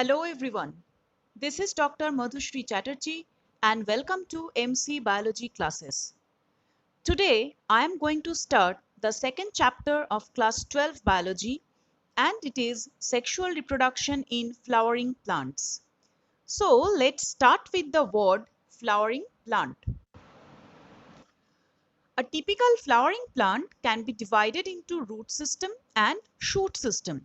Hello everyone. This is Dr. Madhushri Chatterjee and welcome to MC Biology classes. Today I am going to start the second chapter of class 12 biology and it is sexual reproduction in flowering plants. So let's start with the word flowering plant. A typical flowering plant can be divided into root system and shoot system.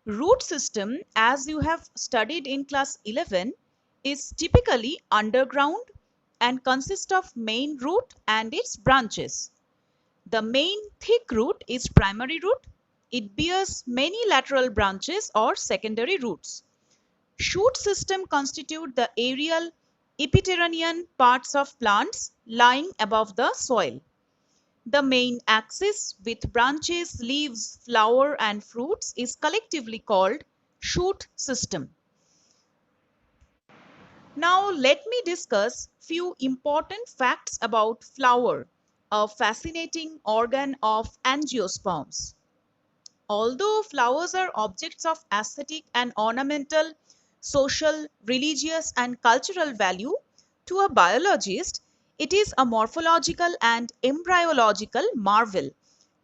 Root system, as you have studied in class 11, is typically underground and consists of main root and its branches. The main thick root is primary root. It bears many lateral branches or secondary roots. Shoot system constitute the aerial epiterranean parts of plants lying above the soil. The main axis with branches, leaves, flower and fruits is collectively called shoot system. Now let me discuss few important facts about flower, a fascinating organ of angiosperms. Although flowers are objects of aesthetic and ornamental, social, religious and cultural value, to a biologist, it is a morphological and embryological marvel,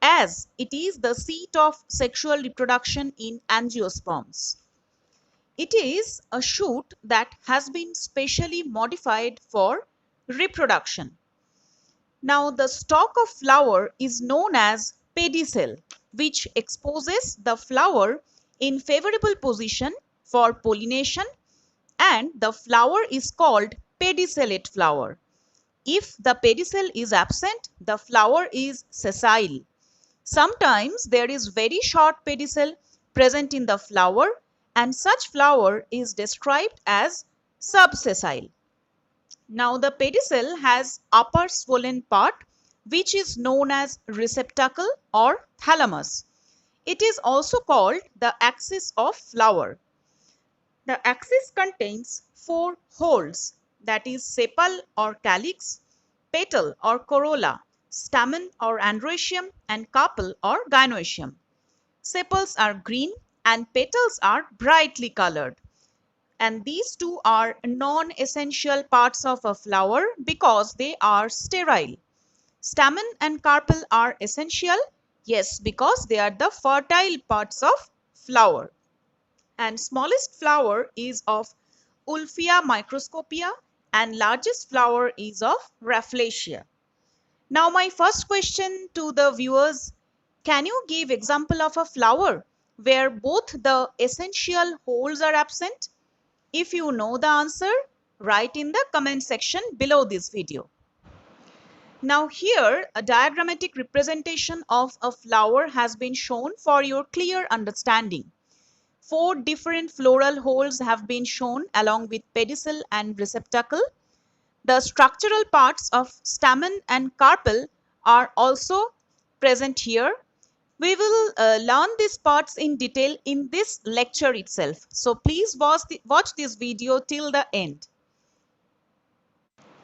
as it is the seat of sexual reproduction in angiosperms. It is a shoot that has been specially modified for reproduction. Now, the stalk of flower is known as pedicel, which exposes the flower in favorable position for pollination, and the flower is called pedicellate flower. If the pedicel is absent, the flower is sessile. Sometimes there is very short pedicel present in the flower, and such flower is described as subsessile. Now the pedicel has upper swollen part which is known as receptacle or thalamus. It is also called the axis of flower. The axis contains four holes, that is sepal or calyx, petal or corolla, stamen or androecium and carpel or gynoecium. Sepals are green and petals are brightly colored. And these two are non-essential parts of a flower because they are sterile. Stamen and carpel are essential, yes, because they are the fertile parts of flower. And smallest flower is of Ulphia microscopia and largest flower is of Rafflesia. Now my first question to the viewers, can you give example of a flower where both the essential holes are absent? If you know the answer, write in the comment section below this video. Now here a diagrammatic representation of a flower has been shown for your clear understanding. Four different floral holes have been shown along with pedicel and receptacle. The structural parts of stamen and carpel are also present here. We will learn these parts in detail in this lecture itself. So please watch this video till the end.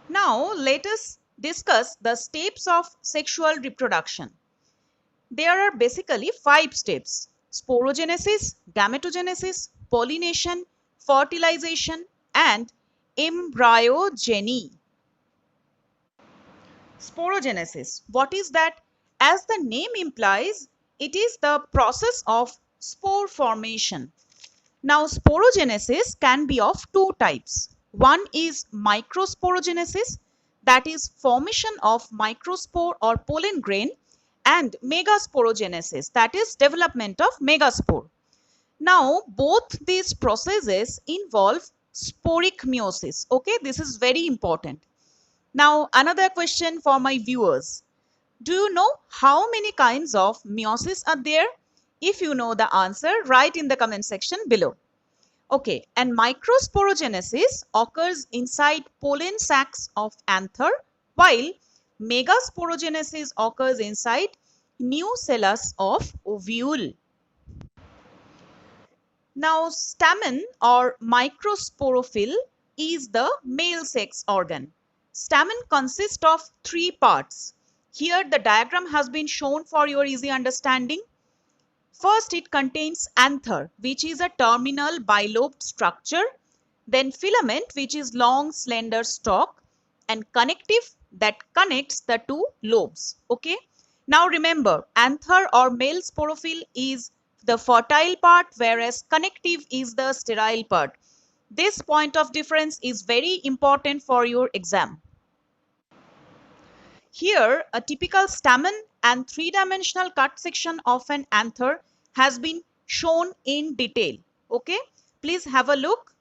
Now let us discuss the steps of sexual reproduction. There are basically 5 steps: sporogenesis, gametogenesis, pollination, fertilization and embryogeny. Sporogenesis. What is that? As the name implies, it is the process of spore formation. Now, sporogenesis can be of two types. One is microsporogenesis, that is formation of microspore or pollen grain, and megasporogenesis, that is development of megaspore. Now, both these processes involve sporic meiosis. Okay, this is very important. Now, another question for my viewers. Do you know how many kinds of meiosis are there? If you know the answer, write in the comment section below. Okay, and microsporogenesis occurs inside pollen sacs of anther, while megasporogenesis occurs inside nucellus of ovule. Now, stamen or microsporophyll is the male sex organ. Stamen consists of 3 parts. Here the diagram has been shown for your easy understanding. First, it contains anther, which is a terminal bilobed structure, then filament, which is long slender stalk, and connective that connects the two lobes. Okay. Now remember, anther or male sporophyll is the fertile part, whereas connective is the sterile part. This point of difference is very important for your exam. Here, a typical stamen and three-dimensional cut section of an anther has been shown in detail. Okay, please have a look.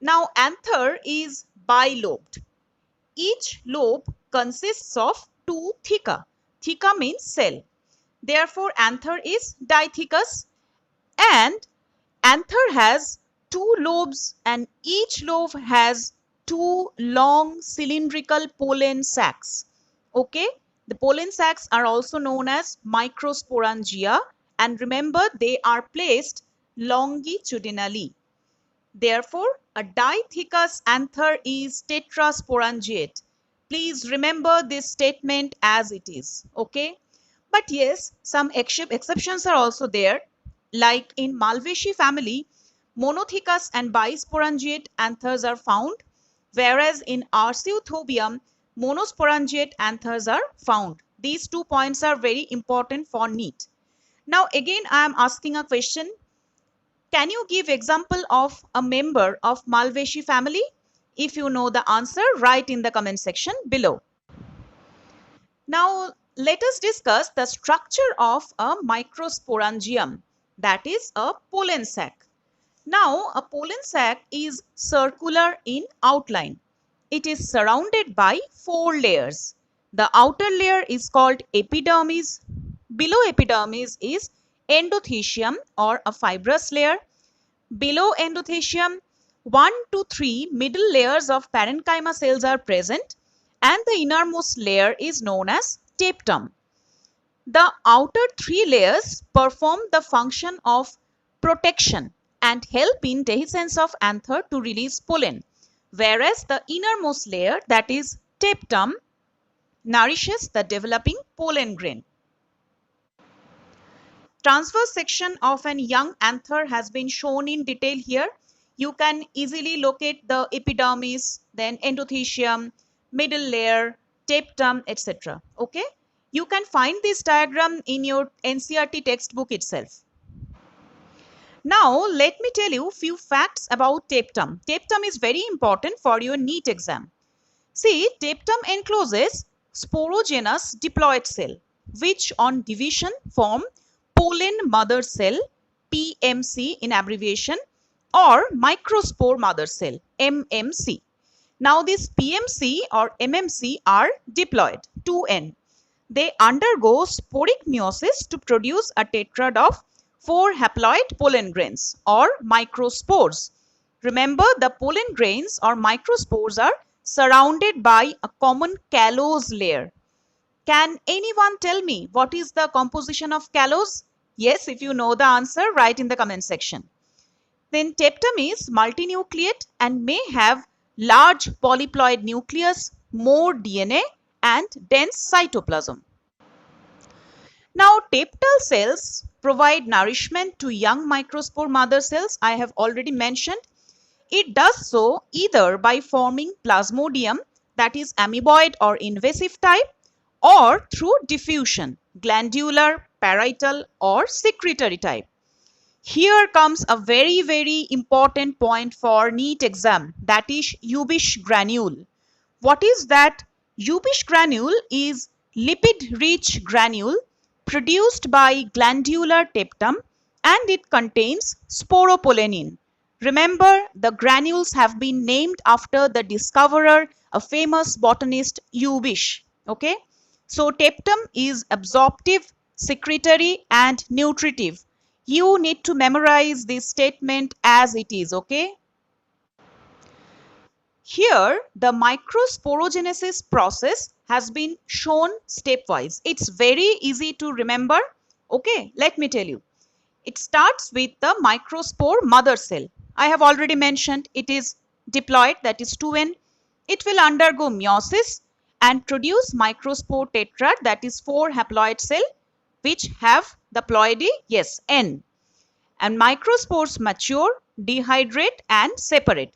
Now, anther is bilobed. Each lobe consists of two theca. Theca means cell. Therefore, anther is dithecous, and anther has two lobes, and each lobe has two long cylindrical pollen sacs. Okay, the pollen sacs are also known as microsporangia, and remember they are placed longitudinally. Therefore, a dithecous anther is tetrasporangiate. Please remember this statement as it is. Okay, but yes, some exceptions are also there. Like in Malvaceae family, monothecous and bisporangiate anthers are found, whereas in Arceuthobium, monosporangiate anthers are found. These 2 points are very important for NEET. Now again, I am asking a question. Can you give example of a member of Malvaceae family? If you know the answer, write in the comment section below. Now, let us discuss the structure of a microsporangium, that is a pollen sac. Now, a pollen sac is circular in outline. It is surrounded by 4 layers. The outer layer is called epidermis. Below epidermis is endothecium or a fibrous layer. Below endothecium, 1 to 3 middle layers of parenchyma cells are present, and the innermost layer is known as tapetum. The outer 3 layers perform the function of protection and help in dehiscence of anther to release pollen, whereas the innermost layer, that is tapetum, nourishes the developing pollen grain. Transverse section of an young anther has been shown in detail here. You can easily locate the epidermis, then endothecium, middle layer, tapetum, etc. Okay, you can find this diagram in your NCERT textbook itself. Now let me tell you few facts about tapetum. Tapetum is very important for your NEET exam. See, tapetum encloses sporogenous diploid cell, which on division form pollen mother cell, PMC in abbreviation, or microspore mother cell, MMC. Now these PMC or MMC are diploid, 2N. They undergo sporic meiosis to produce a tetrad of 4 haploid pollen grains or microspores. Remember, the pollen grains or microspores are surrounded by a common callose layer. Can anyone tell me what is the composition of callose? Yes, if you know the answer, write in the comment section. Then tapetum is multinucleate and may have large polyploid nucleus, more DNA, and dense cytoplasm. Now, tapetal cells provide nourishment to young microspore mother cells. I have already mentioned. It does so either by forming plasmodium, that is amoeboid or invasive type, or through diffusion, glandular, parietal, or secretory type. Here comes a very important point for NEET exam, that is Ubish granule. What is that? Ubish granule is lipid-rich granule produced by glandular tapetum, and it contains sporopollenin. Remember, the granules have been named after the discoverer, a famous botanist Ubish. Okay, so tapetum is absorptive, secretory, and nutritive. You need to memorize this statement as it is. Okay. Here, the microsporogenesis process has been shown stepwise. It's very easy to remember. Okay, let me tell you. It starts with the microspore mother cell. I have already mentioned it is diploid, that is 2N. It will undergo meiosis and produce microspore tetrad, that is 4 haploid cell, which have the ploidy, yes, N. And microspores mature, dehydrate and separate.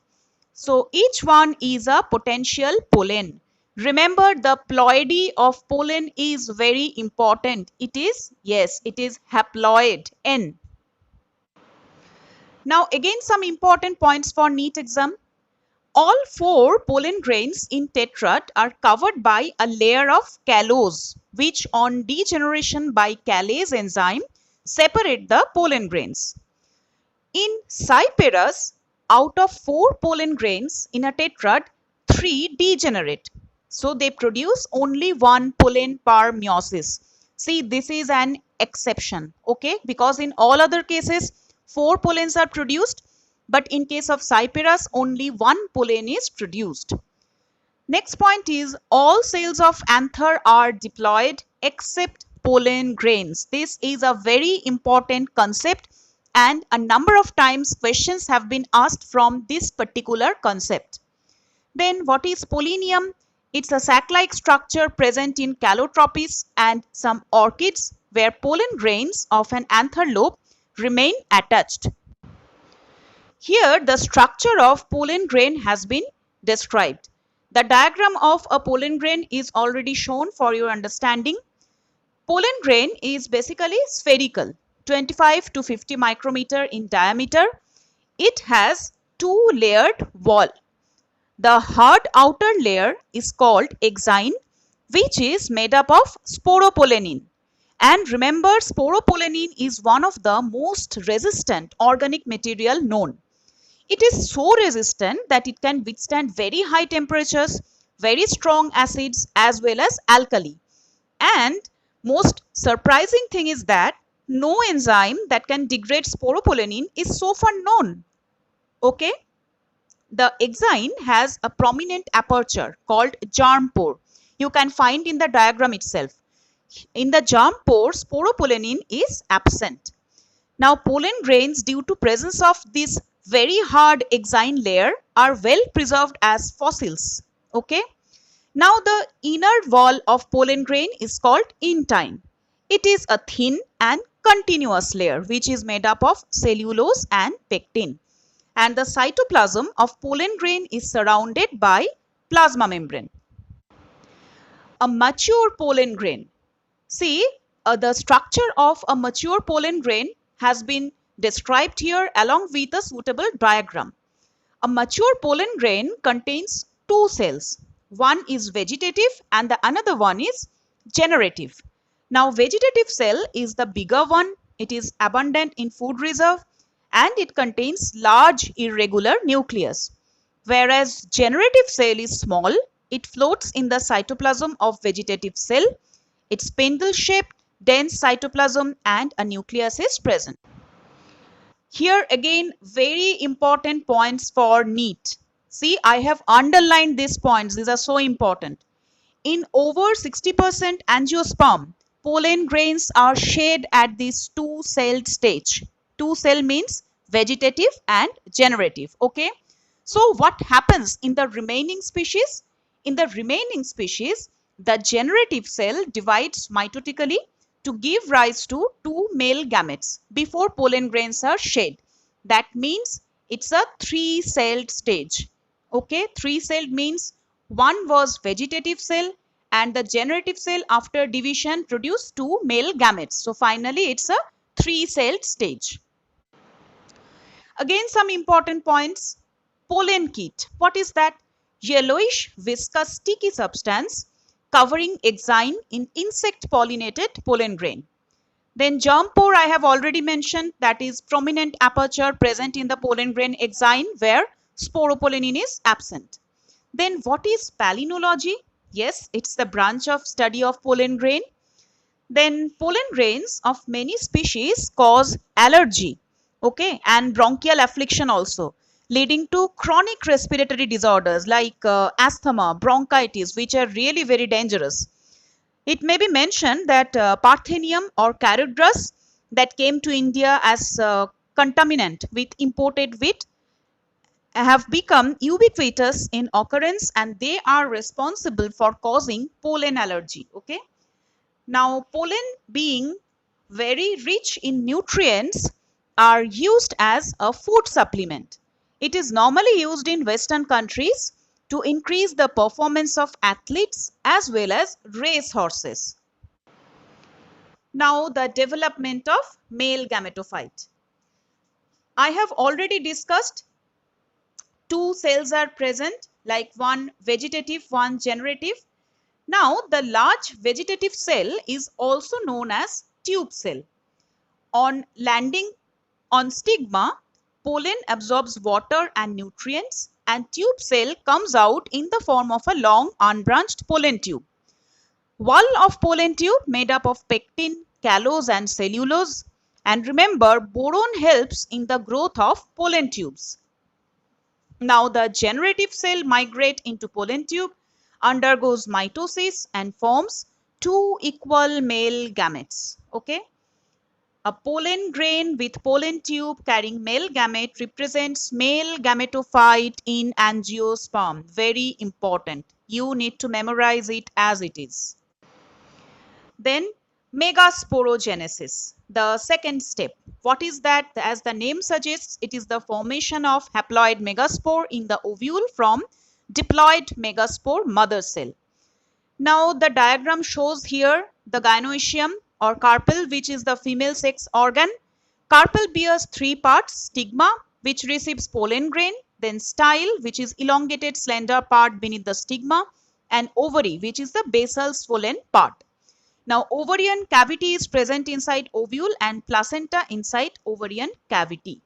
So each one is a potential pollen. Remember, the ploidy of pollen is very important. It is, yes, it is haploid, N. Now again some important points for NEET exam. All four pollen grains in tetrad are covered by a layer of callose, which on degeneration by Calais enzyme separate the pollen grains. In Cyperus, out of 4 pollen grains in a tetrad, 3 degenerate. So they produce only 1 pollen per meiosis. See, this is an exception, okay? Because in all other cases, 4 pollens are produced, but in case of Cyperus, only 1 pollen is produced. Next point is all cells of anther are diploid except pollen grains. This is a very important concept and a number of times questions have been asked from this particular concept. Then what is pollinium? It's a sac-like structure present in Calotropis and some orchids where pollen grains of an anther lobe remain attached. Here the structure of pollen grain has been described. The diagram of a pollen grain is already shown for your understanding. Pollen grain is basically spherical, 25 to 50 micrometer in diameter. It has two layered wall. The hard outer layer is called exine, which is made up of sporopollenin. And remember, sporopollenin is one of the most resistant organic material known. It is so resistant that it can withstand very high temperatures, very strong acids as well as alkali. And most surprising thing is that no enzyme that can degrade sporopollenin is so far known. Okay? The exine has a prominent aperture called germ pore. You can find in the diagram itself. In the germ pore, sporopollenin is absent. Now pollen grains, due to presence of this very hard exine layer, are well preserved as fossils. Okay. Now the inner wall of pollen grain is called intine. It is a thin and continuous layer which is made up of cellulose and pectin. And the cytoplasm of pollen grain is surrounded by plasma membrane. A mature pollen grain. See, the structure of a mature pollen grain has been described here along with a suitable diagram. A mature pollen grain contains two cells. One is vegetative and the another one is generative. Now, vegetative cell is the bigger one. It is abundant in food reserve and it contains large irregular nucleus. Whereas generative cell is small, it floats in the cytoplasm of vegetative cell. It's spindle-shaped, dense cytoplasm and a nucleus is present. Here again, very important points for NEET. See, I have underlined these points. These are so important. In over 60% angiosperm, pollen grains are shed at this two-celled stage. Two-cell means vegetative and generative. Okay. So what happens in the remaining species? In the remaining species, the generative cell divides mitotically to give rise to two male gametes before pollen grains are shed. That means it's a three-celled stage. Okay, three-celled means one was vegetative cell and the generative cell after division produced two male gametes. So finally it's a three-celled stage. Again some important points. Pollen kit. What is that? Yellowish viscous sticky substance covering exine in insect pollinated pollen grain. Then germ pore I have already mentioned, that is prominent aperture present in the pollen grain exine where sporopollenin is absent. Then what is palynology? Yes, it's the branch of study of pollen grain. Then pollen grains of many species cause allergy, okay, and bronchial affliction also, leading to chronic respiratory disorders like asthma, bronchitis, which are really very dangerous. It may be mentioned that Parthenium or Charadrus that came to India as contaminant with imported wheat have become ubiquitous in occurrence and they are responsible for causing pollen allergy. Okay. Now pollen being very rich in nutrients, are used as a food supplement. It is normally used in Western countries to increase the performance of athletes as well as race horses. Now, the development of male gametophyte. I have already discussed two cells are present, like one vegetative, one generative. Now, the large vegetative cell is also known as tube cell. On landing on stigma, pollen absorbs water and nutrients, and tube cell comes out in the form of a long unbranched pollen tube. Wall of pollen tube made up of pectin, callose and cellulose. And remember, boron helps in the growth of pollen tubes. Now the generative cell migrate into pollen tube, undergoes mitosis and forms two equal male gametes. Okay. A pollen grain with pollen tube carrying male gamete represents male gametophyte in angiosperm. Very important. You need to memorize it as it is. Then megasporogenesis, the second step. What is that? As the name suggests, it is the formation of haploid megaspore in the ovule from diploid megaspore mother cell. Now the diagram shows here the gynoecium or carpel, which is the female sex organ. Carpel bears three parts: stigma, which receives pollen grain, then style, which is elongated slender part beneath the stigma, and ovary, which is the basal swollen part. Now, ovarian cavity is present inside ovule and placenta inside ovarian cavity.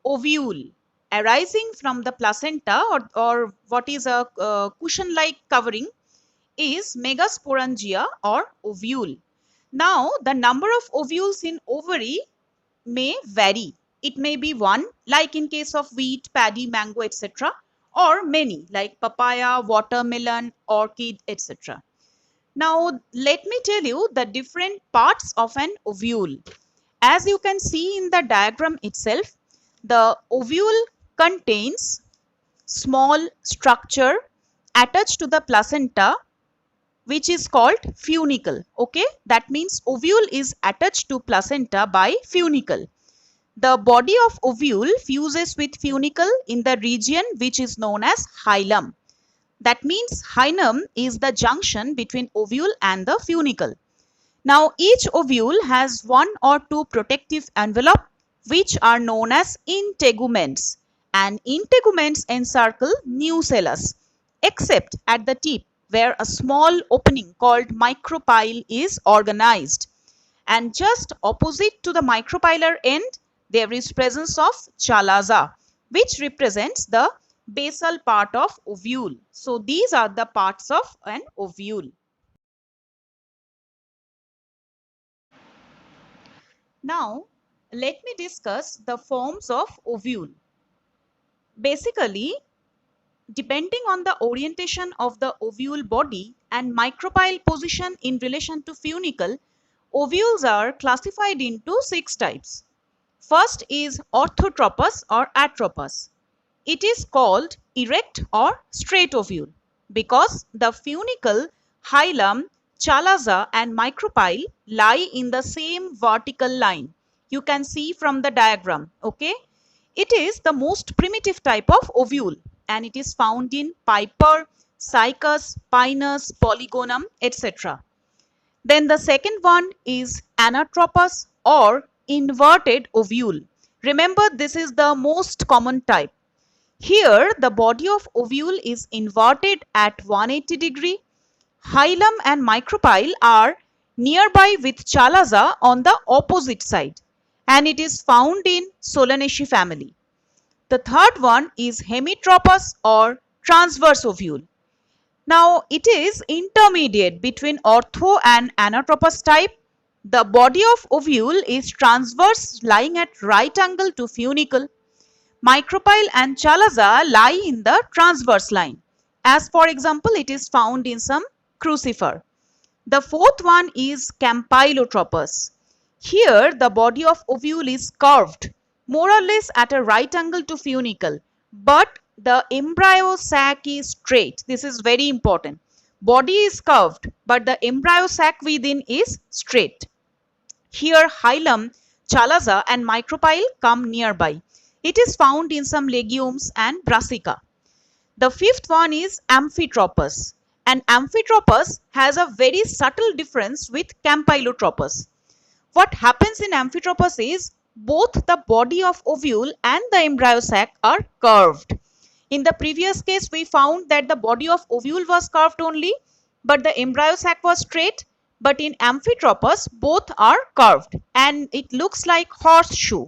Ovule arising from the placenta or what is a cushion-like covering is megasporangia or ovule. Now, the number of ovules in ovary may vary. It may be one, like in case of wheat, paddy, mango, etc., or many, like papaya, watermelon, orchid, etc. Now, let me tell you the different parts of an ovule. As you can see in the diagram itself, the ovule contains small structure attached to the placenta, which is called funicle. Okay, that means ovule is attached to placenta by funicle. The body of ovule fuses with funicle in the region which is known as hilum. That means hilum is the junction between ovule and the funicle. Now each ovule has one or two protective envelope which are known as integuments, and integuments encircle nucellus except at the tip where a small opening called micropyle is organized. And just opposite to the micropylar end there is presence of chalaza, which represents the basal part of ovule. So these are the parts of an ovule. Now let me discuss the forms of ovule. Basically, depending on the orientation of the ovule body and micropyle position in relation to funicle, ovules are classified into 6 types. First is orthotropous or atropous. It is called erect or straight ovule because the funicle, hilum, chalaza and micropyle lie in the same vertical line. You can see from the diagram. Okay. It is the most primitive type of ovule and it is found in Piper, Cycas, Pinus, Polygonum, etc. Then the second one is anatropous or inverted ovule. Remember, this is the most common type. Here, the body of ovule is inverted at 180 degree. Hilum and micropyle are nearby with chalaza on the opposite side, and it is found in Solanaceae family. The third one is hemitropous or transverse ovule. Now, it is intermediate between ortho and anatropous type. The body of ovule is transverse, lying at right angle to funicle. Micropyle and chalaza lie in the transverse line. As for example, it is found in some crucifer. The fourth one is campylotropous. Here, the body of ovule is curved, more or less at a right angle to funicle, but the embryo sac is straight. This is very important. body is curved, but the embryo sac within is straight. Here hilum, chalaza and micropyle come nearby. It is found in some legumes and brassica. The fifth one is Amphitropus. And Amphitropus has a very subtle difference with Campylotropus. What happens in Amphitropus is both the body of ovule and the embryo sac are curved. In the previous case, we found that the body of ovule was curved only, but the embryo sac was straight. But in Amphitropus, both are curved and it looks like horseshoe.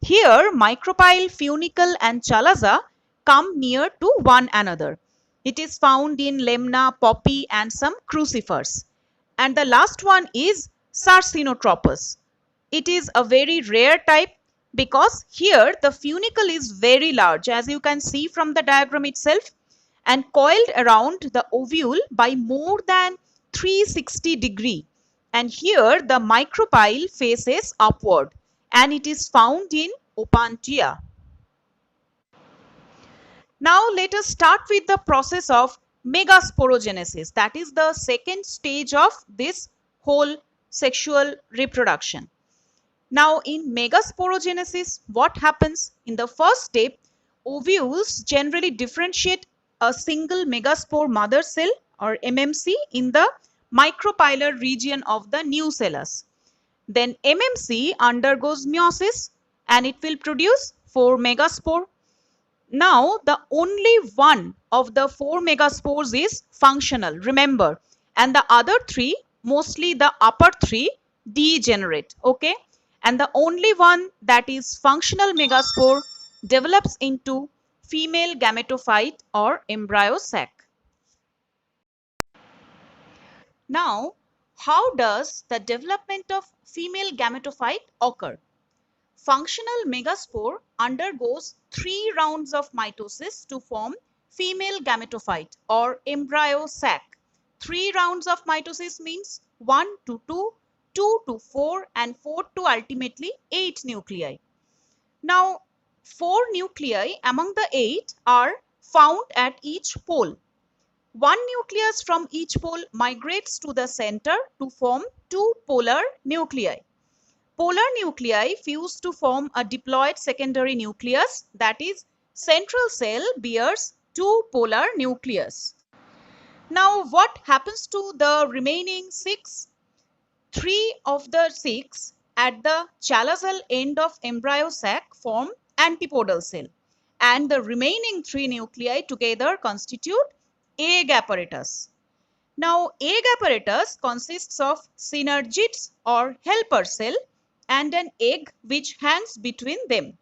Here, micropyle, funicle and chalaza come near to one another. It is found in lemna, poppy and some crucifers. And the last one is Sarcinotropus. It is a very rare type because here the funicle is very large, as you can see from the diagram itself, and coiled around the ovule by more than 360 degree. And here the micropyle faces upward and it is found in Opuntia. Now let us start with the process of megasporogenesis. That is the second stage of this whole sexual reproduction. Now in megasporogenesis, what happens? In the first step, ovules generally differentiate a single megaspore mother cell or MMC in the micropylar region of the nucellus. Then MMC undergoes meiosis and it will produce 4 megaspore. Now the only one of the 4 megaspores is functional, remember, and the other 3, mostly the upper 3, degenerate, okay? And the only one that is functional megaspore develops into female gametophyte or embryo sac. Now, how does the development of female gametophyte occur? Functional megaspore undergoes 3 rounds of mitosis to form female gametophyte or embryo sac. 3 rounds of mitosis means 1 to 2, 2 to 4 and 4 to ultimately 8 nuclei. Now 4 nuclei among the 8 are found at each pole. One nucleus from each pole migrates to the center to form 2 polar nuclei. Polar nuclei fuse to form a diploid secondary nucleus, that is, central cell bears 2 polar nucleus. Now what happens to the remaining 6? 3 of the 6 at the chalazal end of embryo sac form antipodal cell and the remaining 3 nuclei together constitute egg apparatus. Now egg apparatus consists of synergids or helper cell and an egg which hangs between them.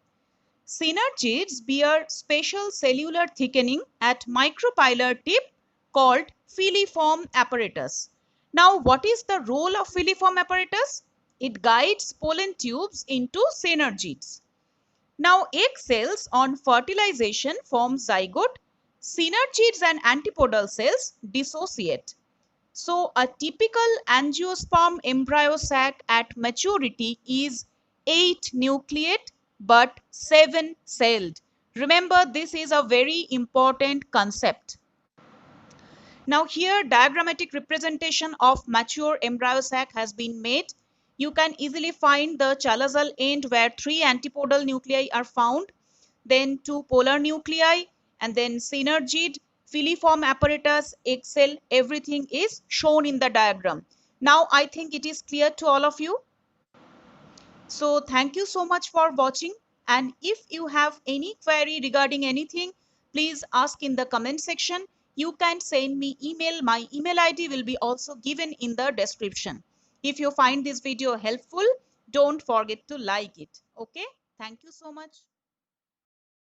Synergids bear special cellular thickening at micropylar tip called filiform apparatus. Now, what is the role of filiform apparatus? It guides pollen tubes into synergids. Now, egg cells on fertilization form zygote. Synergids and antipodal cells dissociate. So, a typical angiosperm embryo sac at maturity is 8 nucleate but 7 celled. Remember, this is a very important concept. Now here diagrammatic representation of mature embryo sac has been made. You can easily find the chalazal end where 3 antipodal nuclei are found, then 2 polar nuclei, and then synergid, filiform apparatus, egg cell, everything is shown in the diagram. Now I think it is clear to all of you. So thank you so much for watching, and if you have any query regarding anything, please ask in the comment section. You can send me email. My email ID will be also given in the description. If you find this video helpful, don't forget to like it. Okay, thank you so much.